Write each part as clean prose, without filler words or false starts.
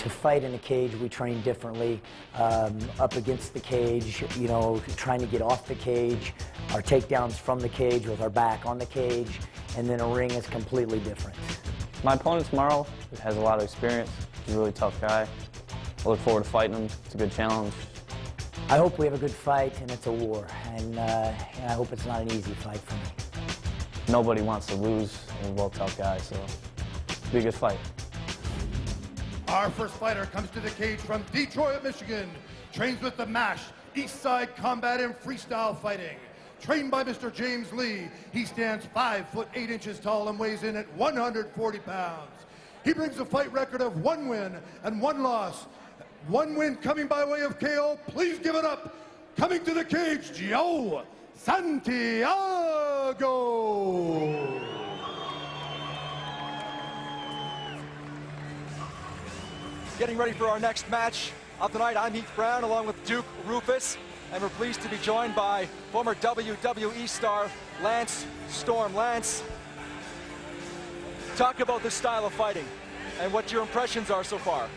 to fight in a cage, we train differently. Up against the cage, you know, trying to get off the cage, our takedowns from the cage with our back on the cage, and then a ring is completely different. My opponent tomorrow has a lot of experience. He's a really tough guy. I look forward to fighting him. It's a good challenge. I hope we have a good fight and it's a war, and I hope it's not an easy fight for me. Nobody wants to lose. We're both tough guys, so it'll be a good fight. Our first fighter comes to the cage from Detroit, Michigan. Trains with the MASH, East Side Combat and Freestyle Fighting. Trained by Mr. James Lee, he stands 5 foot 8 inches tall and weighs in at 140 pounds. He brings a fight record of 1 win and 1 loss. 1 win coming by way of KO. Please give it up. Coming to the cage, Joe Santiago. Getting ready for our next match of the night. I'm Heath Brown along with Duke Rufus, and we're pleased to be joined by former WWE star Lance Storm. Lance, talk about this style of fighting and what your impressions are so far.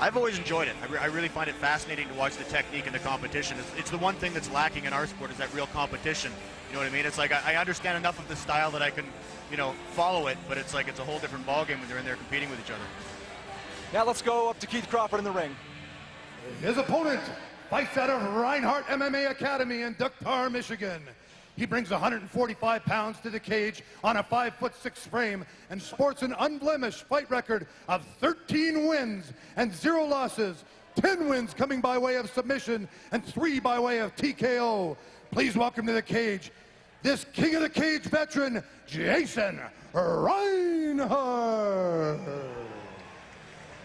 I've always enjoyed it. I really find it fascinating to watch the technique and the competition. It's the one thing that's lacking in our sport is that real competition. You know what I mean? It's like I understand enough of the style that I can, you know, follow it, but it's like it's a whole different ballgame when they're in there competing with each other. Now let's go up to Keith Crawford in the ring. His opponent fights out of Reinhardt MMA Academy in Ductar, Michigan. He brings 145 pounds to the cage on a 5'6" frame and sports an unblemished fight record of 13 wins and 0 losses. 10 wins coming by way of submission and 3 by way of TKO. Please welcome to the cage this King of the Cage veteran, Jason Reinhardt.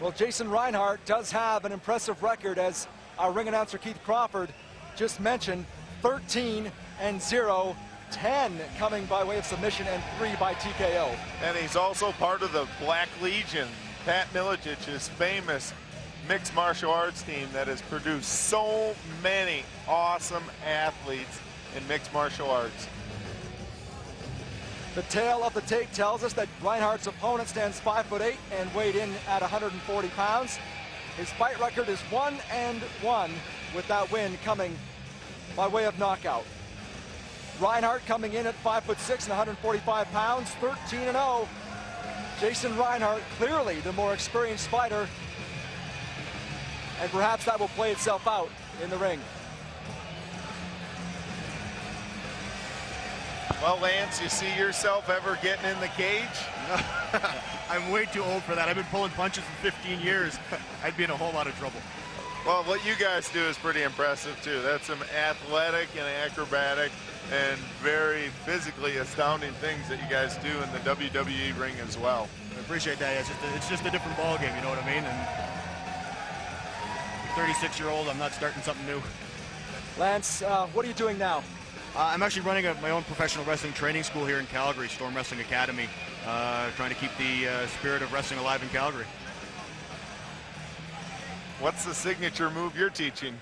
Well, Jason Reinhardt does have an impressive record, as our ring announcer Keith Crawford just mentioned. 13 and 0, 10 coming by way of submission and 3 by TKO. And he's also part of the Black Legion, Pat Milicich's famous mixed martial arts team that has produced so many awesome athletes in mixed martial arts. The tale of the tape tells us that Reinhardt's opponent stands 5 foot 8 and weighed in at 140 pounds. His fight record is 1-1, with that win coming by way of knockout. Reinhardt coming in at 5'6" and 145 pounds, 13-0. Jason Reinhardt, clearly the more experienced fighter, and perhaps that will play itself out in the ring. Well, Lance, you see yourself ever getting in the cage? I'm way too old for that. I've been pulling punches for 15 years. I'd be in a whole lot of trouble. Well, what you guys do is pretty impressive, too. That's some athletic and acrobatic and very physically astounding things that you guys do in the WWE ring as well. I appreciate that. It's just a different ballgame, you know what I mean? And 36-year-old, I'm not starting something new. Lance, what are you doing now? I'm actually running my own professional wrestling training school here in Calgary, Storm Wrestling Academy, trying to keep the spirit of wrestling alive in Calgary. What's the signature move you're teaching?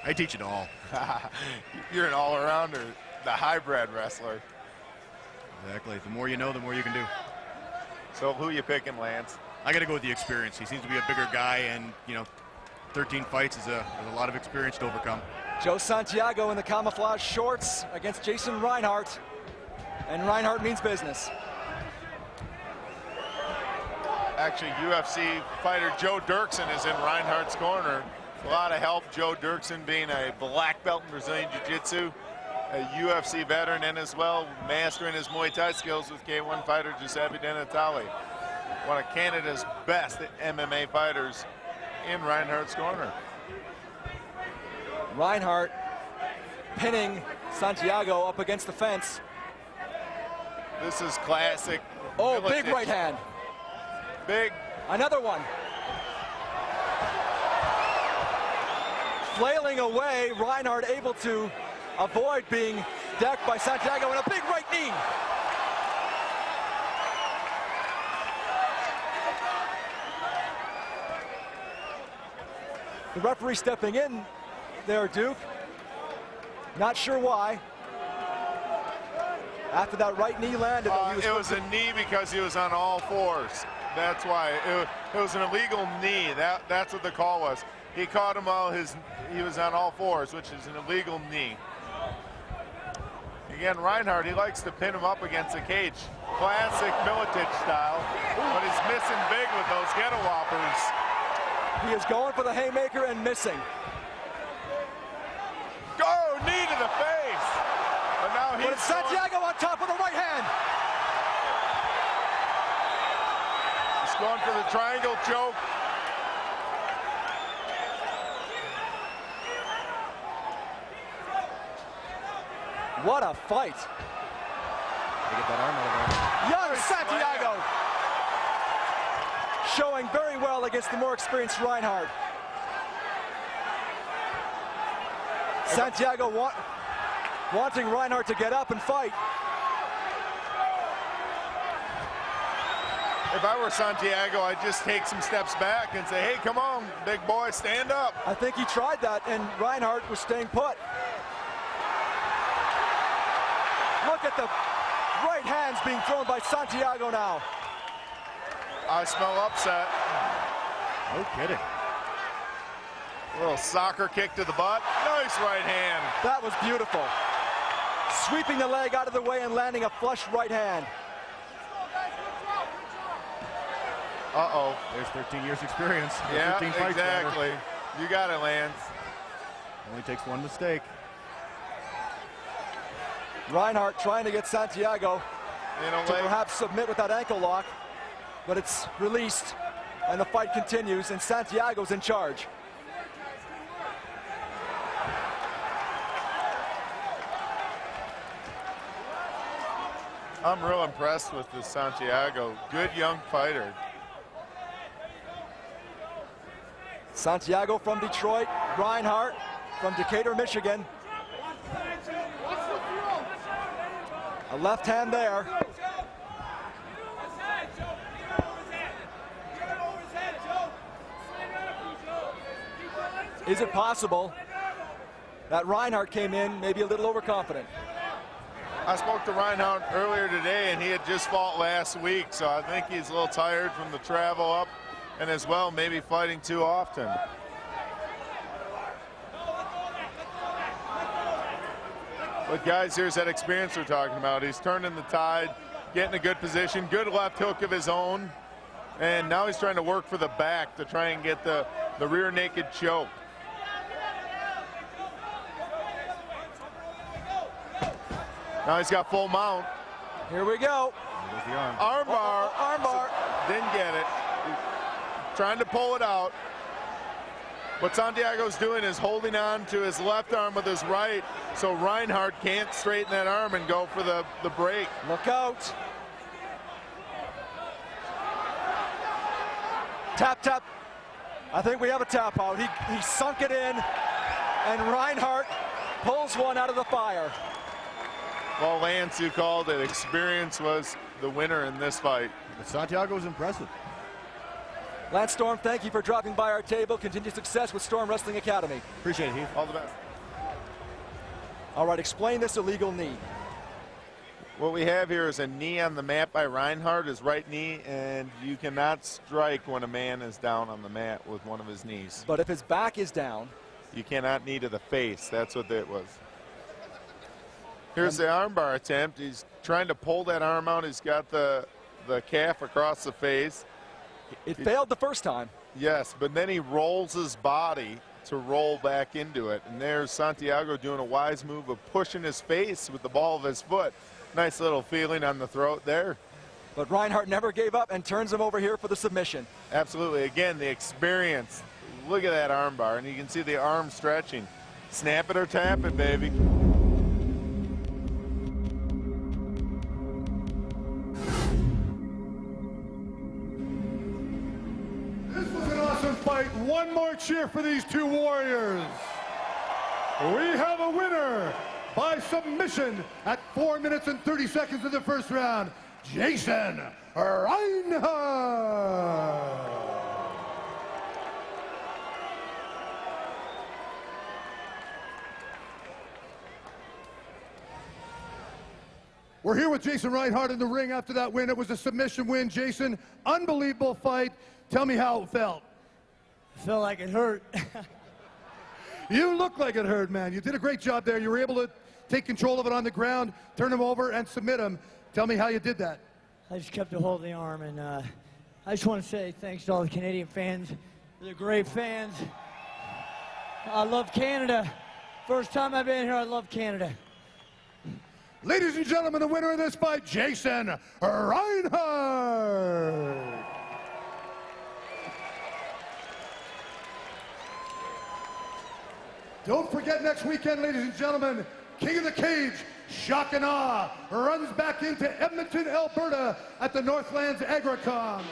I teach it all. You're an all-arounder, the hybrid wrestler. Exactly. The more you know, the more you can do. So who you picking, Lance? I got to go with the experience. He seems to be a bigger guy, and, you know, 13 fights is a lot of experience to overcome. Joe Santiago in the camouflage shorts against Jason Reinhardt, and Reinhardt means business. Actually, UFC fighter Joe Dirksen is in Reinhardt's corner. A lot of help. Joe Dirksen being a black belt in Brazilian Jiu-Jitsu, a UFC veteran, and as well mastering his Muay Thai skills with K1 fighter Giuseppe De Natale, one of Canada's best MMA fighters in Reinhardt's corner. Reinhardt pinning Santiago up against the fence. This is classic. Oh, big right hand. Big. Another one. Flailing away, Reinhardt able to avoid being decked by Santiago, and a big right knee. The referee stepping in there, Duke. Not sure why. After that right knee landed, it was a knee because he was on all fours. That's why. It was an illegal knee. That's what the call was. He caught him while he was on all fours, which is an illegal knee. Again, Reinhardt, he likes to pin him up against the cage. Classic Miletich style, but he's missing big with those ghetto whoppers. He is going for the haymaker and missing. Go, knee to the face. But now But it's Santiago on top with the right hand. He's going for the triangle choke. What a fight. Get that arm out of there. Young Santiago showing very well against the more experienced Reinhardt. Santiago wanting Reinhardt to get up and fight. If I were Santiago, I'd just take some steps back and say, hey, come on, big boy, stand up. I think he tried that, and Reinhardt was staying put. Look at the right hands being thrown by Santiago now. I smell upset. No kidding. A little soccer kick to the butt. Nice right hand. That was beautiful. Sweeping the leg out of the way and landing a flush right hand. Uh-oh. There's 13 years experience. Yeah, 13 fights, exactly. You got it, Lance. Only takes one mistake. Reinhardt trying to get Santiago to Leg. perhaps submit with that ankle lock, but it's released, and the fight continues, and Santiago's in charge. I'm real impressed with this Santiago. Good young fighter. Santiago from Detroit, Reinhardt from Decatur, Michigan. A left hand there. Is it possible that Reinhardt came in maybe a little overconfident? I spoke to Reinhardt earlier today, and he had just fought last week, so I think he's a little tired from the travel up, and as well, maybe fighting too often. But guys, here's that experience we're talking about. He's turning the tide, getting a good position, good left hook of his own, and now he's trying to work for the back to try and get the rear naked choke. Now he's got full mount. Here we go. There's the arm. Arm bar. Arm bar. Didn't get it. Trying to pull it out. What Santiago's doing is holding on to his left arm with his right, so Reinhardt can't straighten that arm and go for the break. Look out. Tap, tap. I think we have a tap out. He sunk it in, and Reinhardt pulls one out of the fire. Well, Lance, you called it. Experience was the winner in this fight. But Santiago was impressive. Lance Storm, thank you for dropping by our table. Continued success with Storm Wrestling Academy. Appreciate it, Heath. All the best. All right, explain this illegal knee. What we have here is a knee on the mat by Reinhardt, his right knee, and you cannot strike when a man is down on the mat with one of his knees. But if his back is down, you cannot knee to the face. That's what it was. Here's the armbar attempt. He's trying to pull that arm out. He's got the calf across the face. It failed the first time. Yes, but then he rolls his body to roll back into it. And there's Santiago doing a wise move of pushing his face with the ball of his foot. Nice little feeling on the throat there. But Reinhardt never gave up and turns him over here for the submission. Absolutely. Again, the experience. Look at that arm bar, and you can see the arm stretching. Snap it or tap it, baby. Fight. One more cheer for these two warriors. We have a winner by submission at 4 minutes and 30 seconds of the first round, Jason Reinhardt. We're here with Jason Reinhardt in the ring after that win. It was a submission win. Jason, unbelievable fight. Tell me how it felt. It felt like it hurt. You look like it hurt, man. You did a great job there. You were able to take control of it on the ground, turn him over, and submit him. Tell me how you did that. I just kept a hold of the arm, and I just want to say thanks to all the Canadian fans. They're great fans. I love Canada. First time I've been here, I love Canada. Ladies and gentlemen, the winner of this fight, Jason Reinhardt. Don't forget next weekend, ladies and gentlemen, King of the Cage, Shock and Awe, runs back into Edmonton, Alberta at the Northlands Agricom.